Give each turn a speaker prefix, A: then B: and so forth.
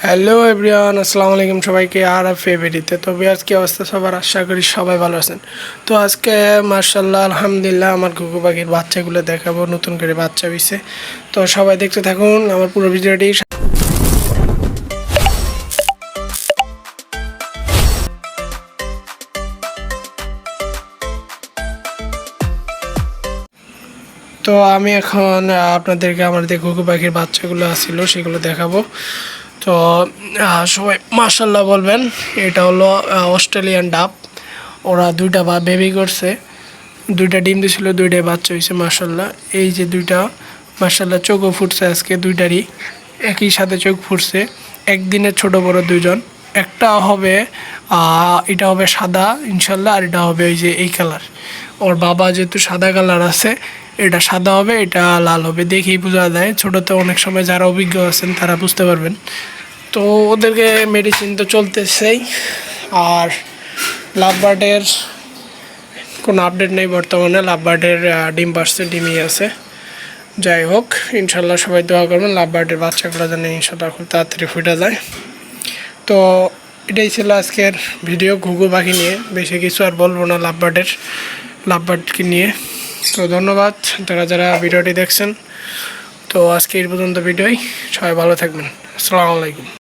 A: Hello everyone, আসসালামু আলাইকুম সবাইকে। আর ফেভারিতে তো বিয়ার্স, কি অবস্থা সবার? আশা করি সবাই ভালো আছেন। তো আজকে মার্শাল্লাহ আলহামদুলিল্লাহ আমার ঘুঘু পাখির বাচ্চাগুলো দেখাবো, নতুন করে বাচ্চা হইছে। তো সবাই দেখতে থাকুন আমার পুরো ভিডিওটি। তো আমি এখন আপনাদেরকে আমার যে ঘুঘু পাখির বাচ্চাগুলো আসছিল সেগুলো দেখাবো। তো সবাই মাশাল্লাহ বলবেন। এটা হলো অস্ট্রেলিয়ান ডাব। ওরা দুইটা বেবি করছে, দুইটা ডিম দিয়েছিল, দুইটাই বাচ্চা হয়েছে মাশাল্লাহ। এই যে দুইটা মাশাল্লাহ চোখও ফুটছে আজকে, দুইটারই একই সাথে চোখ ফুটছে। একদিনের ছোট বড় দুইজন। একটা হবে এটা হবে সাদা ইনশাল্লাহ, আর এটা হবে ওই যে এই কালার। ওর বাবা যেহেতু সাদা কালার আছে, এটা সাদা হবে, এটা লাল হবে, দেখেই বোঝা যায়। ছোটোতে অনেক সময় যারা অভিজ্ঞ আছেন তারা বুঝতে পারবেন। তো ওদেরকে মেডিসিন তো চলতেছেই। আর লাভবার্ডের কোনো আপডেট নেই বর্তমানে। লাভবার্ডের ডিম পারছে, ডিমই আছে। যাই হোক, ইনশাল্লাহ সবাই দোয়া করবেন লাভবার্ডের বাচ্চাগুলো যেন ইনশাল্লাহ খুব তাড়াতাড়ি ফুটে যায়। তো এটাই ছিল আজকের ভিডিও ঘুঘু পাখি নিয়ে। বেশি কিছু আর বলবো না লাভবার্ডকে নিয়ে। তো ধন্যবাদ যারা যারা ভিডিওটি দেখছেন। তো আজকে এই পর্যন্ত ভিডিওই। সবাই ভালো থাকবেন। আসসালামু আলাইকুম।